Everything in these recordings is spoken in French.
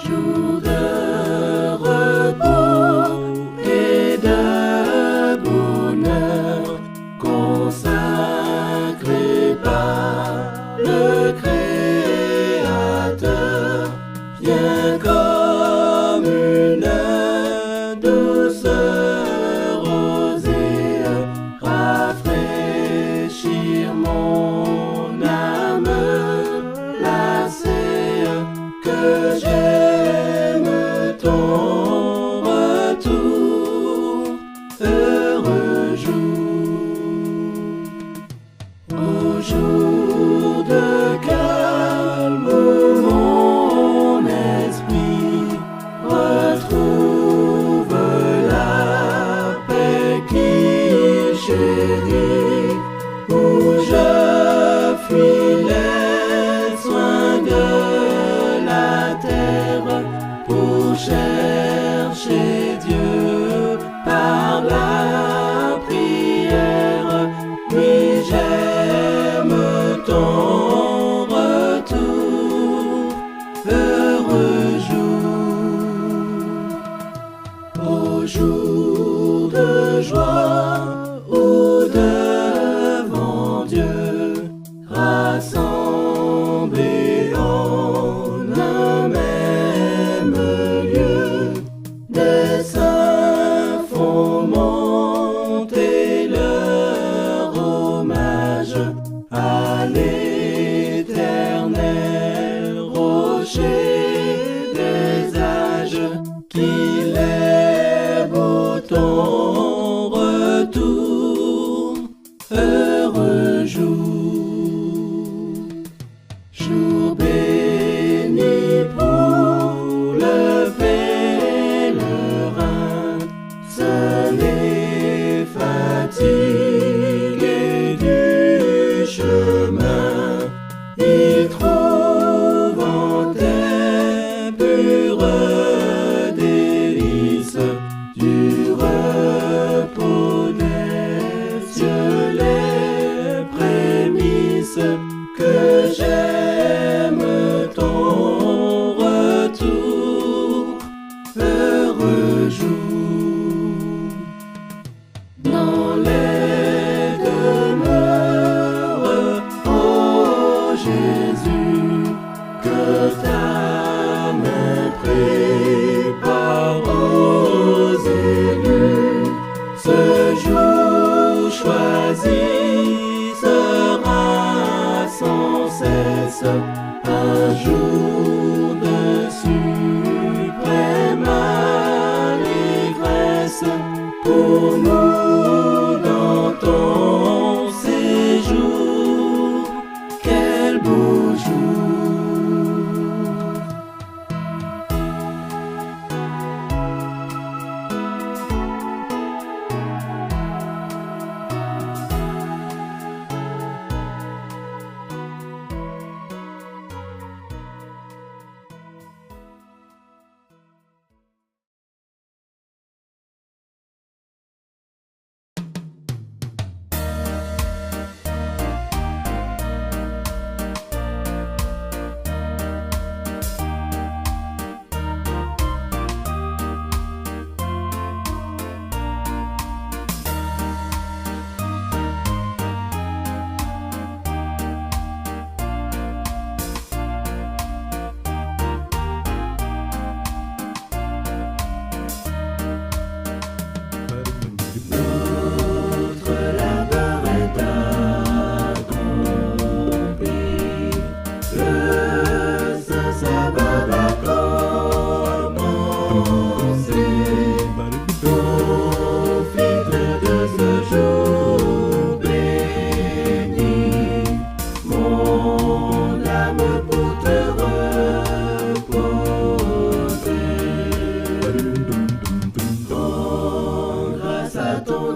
jour de repos et de bonheur, consacré par le Créateur, viens comme une douce rosée rafraîchir mon âme lassée, que j'aime ton retour. Heureux jour, au jour de calme où mon esprit retrouve la paix qu'il chérit, où je fuis les soins de la terre pour chercher Dieu par la prière. Oui, j'aime ton retour. Heureux jour, au jour de joie où devant Dieu rassemblés en un même lieu, des saints font monter leur hommage à l'Éternel, rocher des âges. Qu'il est beau ton retour. Heureux jour, jour béni pour le pèlerin, seul et fatigué du chemin, il trouve en tes pures délices du repos des cieux les prémices, que j'aime ton retour. Heureux jour, dans les demeures, ô Jésus, que ta main prépare aux élus. Ce jour choisi sera sans cesse un jour de suprême allégresse pour nous dans ton séjour. Quel beau jour!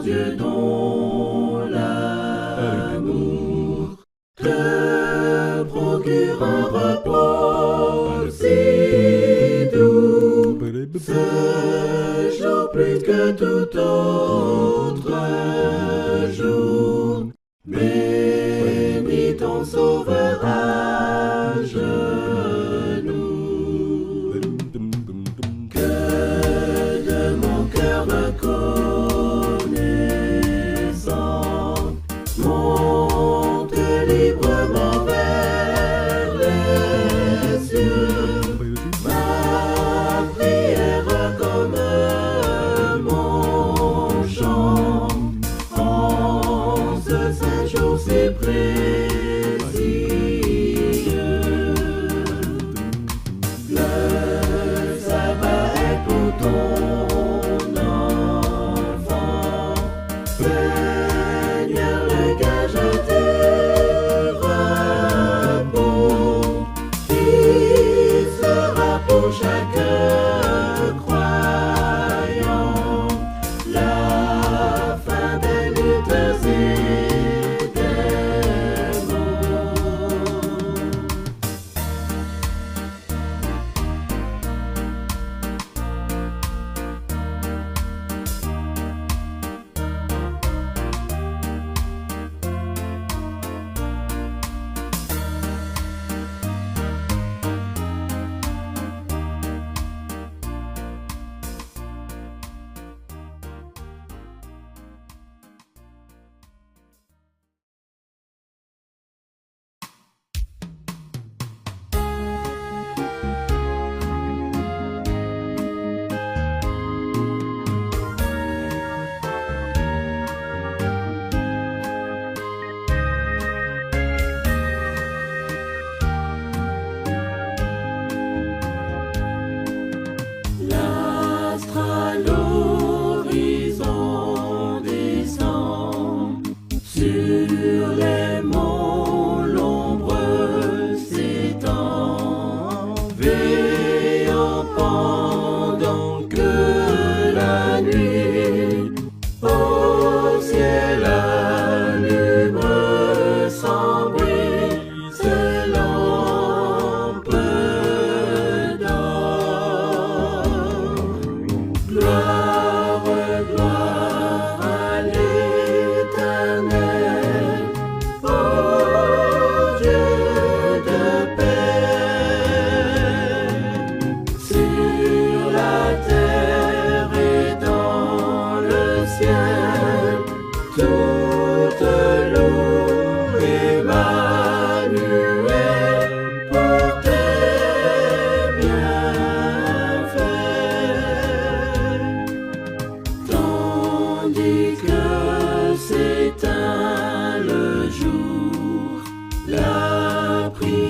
Dieu dont l'amour te procure un repos si doux, ce jour plus que tout autre jour. Bénis ton Sauveur à genoux.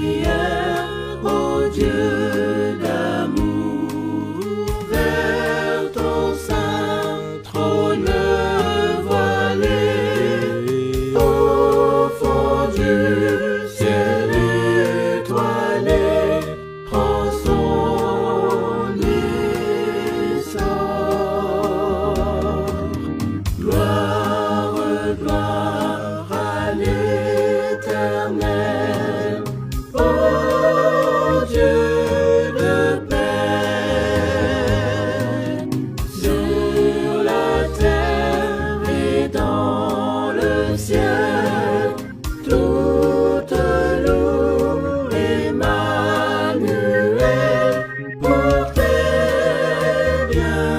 prière au Dieu d'amour, vers ton saint trône voilé, au fond du ciel étoilé, prend son essor. Gloire, gloire à l'Éternel, ô Dieu de paix, sur la terre et dans le ciel, toute loup Emmanuel pour tes bienfaits.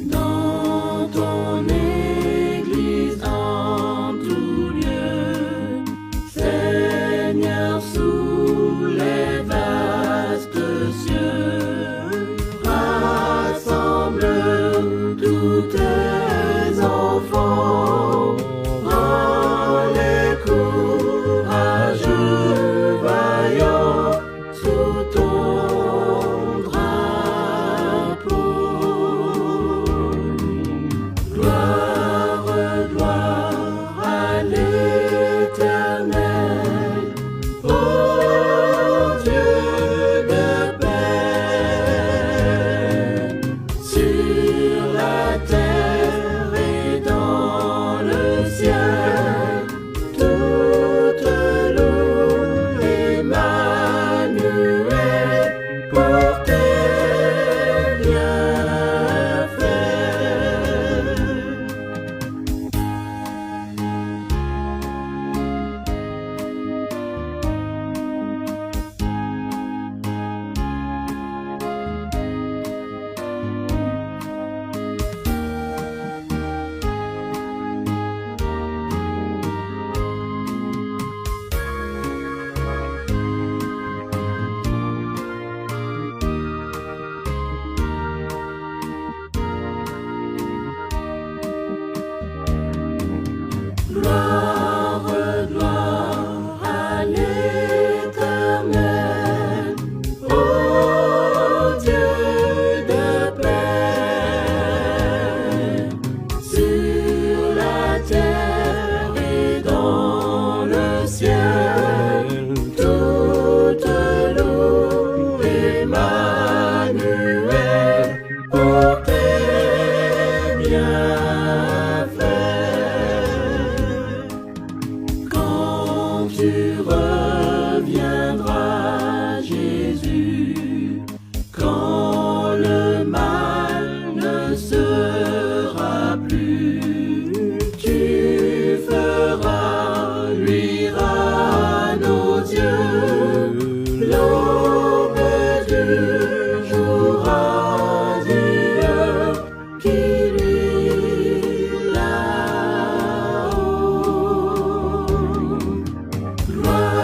Dans ton Église en tout lieu, Seigneur, sous les vastes cieux, rassemble tous tes enfants, rends-les courageux, vaillants, sous ton drapeau. Gloire, gloire à l'Éternel, ô Dieu de paix, sur la terre et dans le ciel, toute loup Emmanuel pour tes bienfaits. Gloire, gloire à l'Éternel, ô Dieu de paix, sur la terre et dans le ciel, toute loup Emmanuel pour tes bienfaits. Quand tu reviendras, Jésus, quand le mal ne sera plus, tu feras luire à nos yeux l'aube du jour radieux qui luit là-haut. Gloire,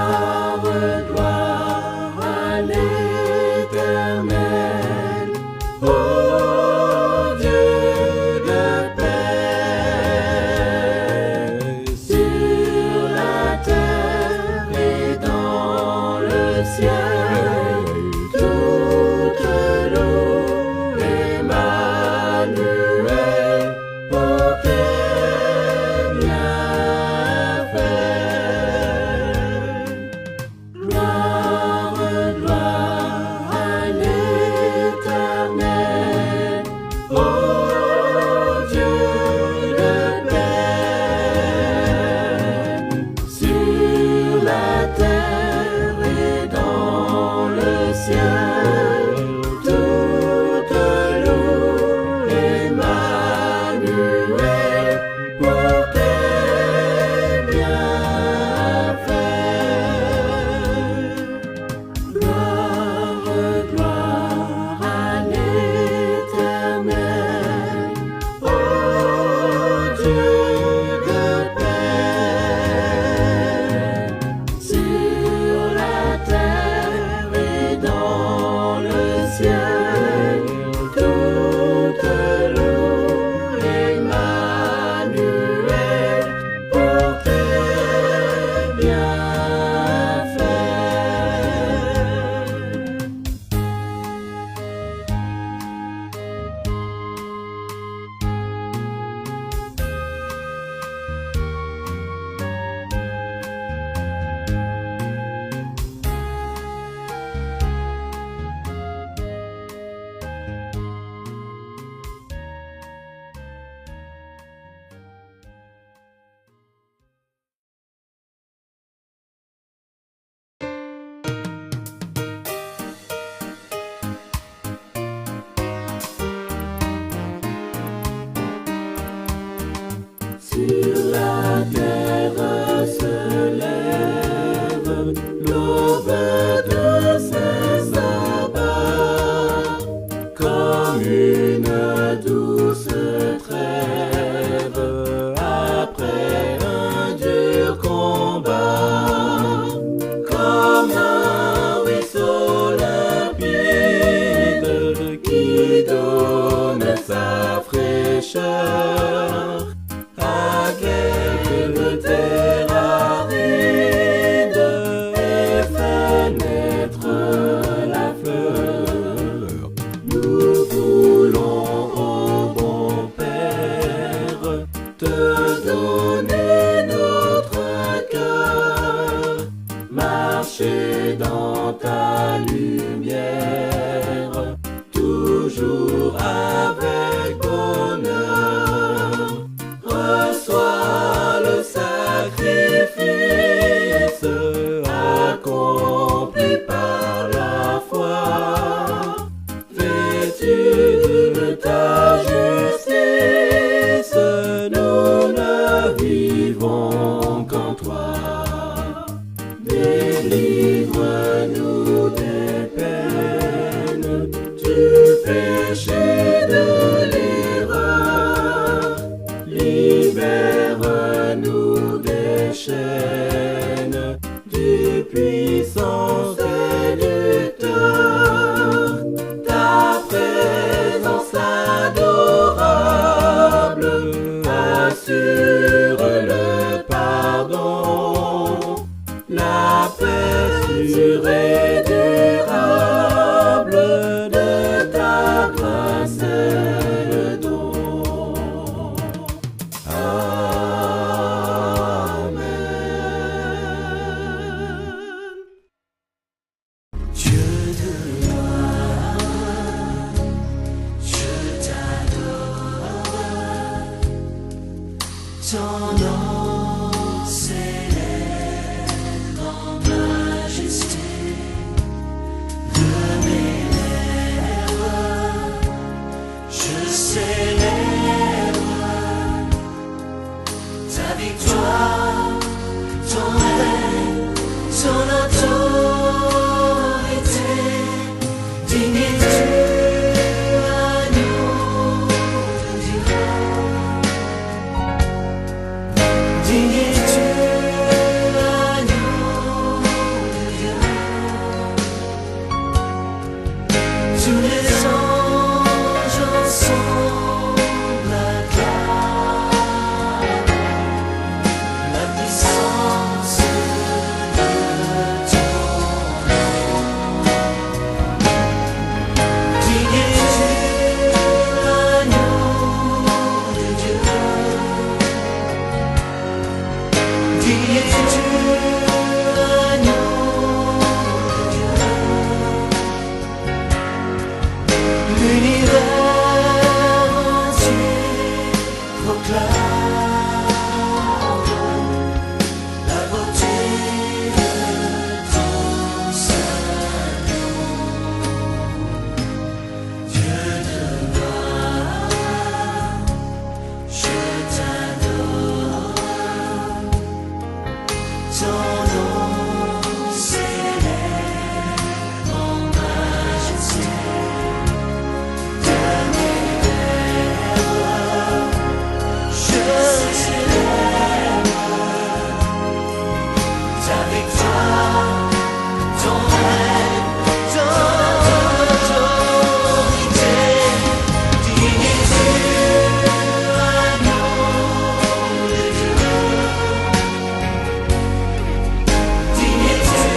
chaîne du puissant séducteur. Ta présence adorable assure le pardon, la paix sûre et durable de ta grâce est le don. Amen. Dieu de gloire, je t'adore, ton nom s'élève en majesté de mes lèvres, je célèbre ta victoire, ton règne, ton autorité, digne es-tu, agneau de Dieu. Digne es-tu, agneau de Dieu. Tous les anges ensemble acclament la puissance de ton nom. Digne es-tu, agneau de Dieu. Digne es-tu, agneau de Dieu. L'univers entier proclame la beauté de ton saint nom. Dieu de gloire, je t'adore, ton nom s'élève en majesté de mes lèvres, je célèbre ta victoire, ton règne, ton autorité. Digne es-tu, agneau de Dieu. Digne es-tu,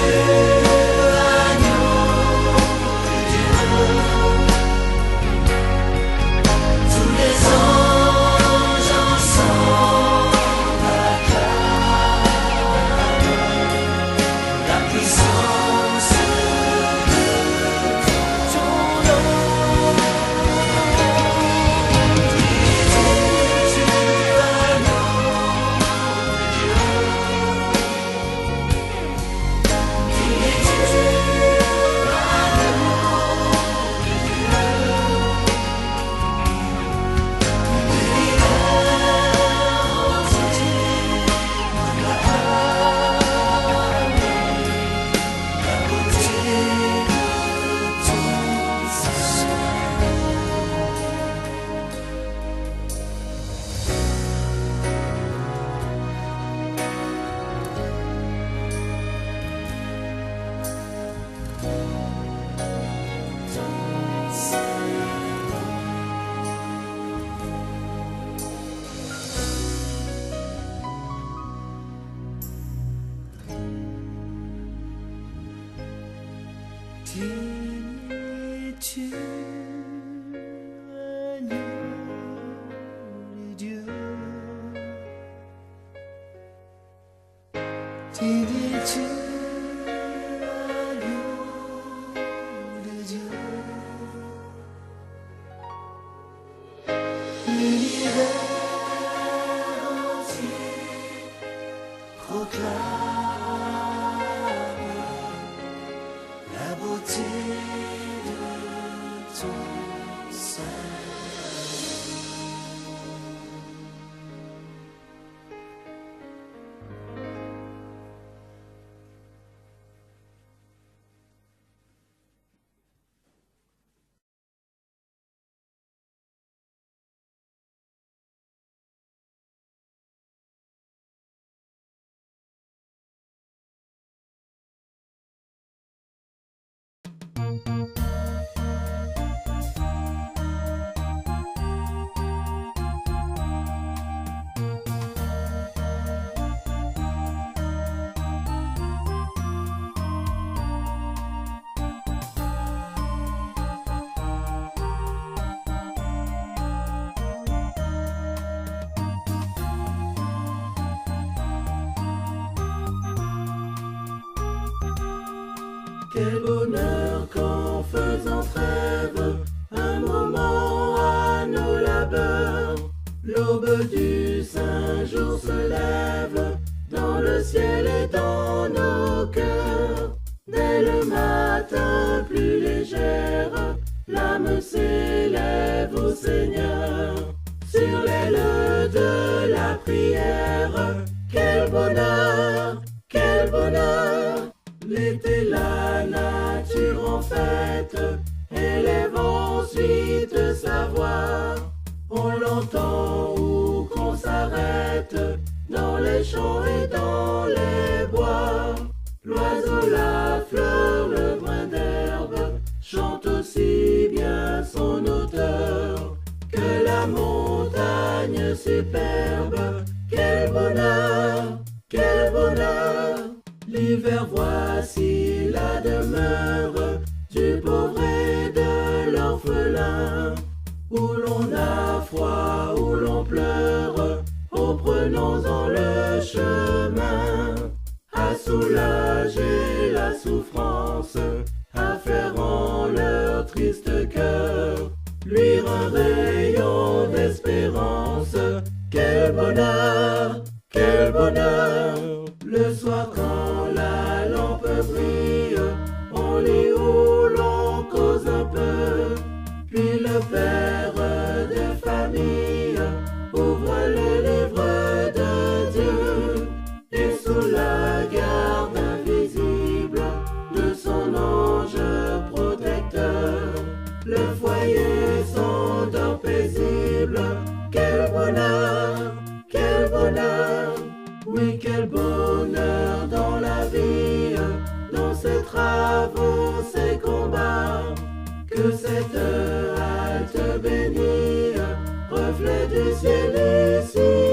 agneau de Dieu. Tous les anges ensemble acclament la puissance de ton nom. Digne es-tu, agneau de Dieu. Digne es-tu, agneau de Dieu. Digne es-tu, agneau de Dieu. Digne es-tu, agneau de Dieu. L'univers entier proclame la beauté de ton Quel bonheur qu'en faisant trêve, un moment à nos labeurs, l'aube du saint jour se lève, dans le ciel et dans nos cœurs. Dès le matin plus légère, l'âme s'élève au Seigneur. Sur l'aile de la prière, quel bonheur, quel bonheur! L'été, la nature en fête, élève ensuite sa voix. On l'entend où qu'on s'arrête, dans les champs et dans les bois. L'oiseau, la fleur, le brin d'herbe, chante aussi bien son auteur que la montagne superbe. Quel bonheur, quel bonheur! L'hiver, voici la demeure du pauvre et de l'orphelin, où l'on a froid, où l'on pleure, oh prenons-en le chemin, à soulager la souffrance, à faire en leur triste cœur luire un rayon d'espérance. Quel bonheur, quel bonheur! Le soir quand la lampe brille, on lit ou l'on cause un peu, puis le père de famille ouvre le livre de Dieu, et sous la garde invisible de son ange protecteur, le foyer s'endort paisible. Quel bonheur, quel bonheur! Oui, quel bonheur dans la vie, dans ses travaux, ses combats, que cette halte bénie, reflet du ciel ici.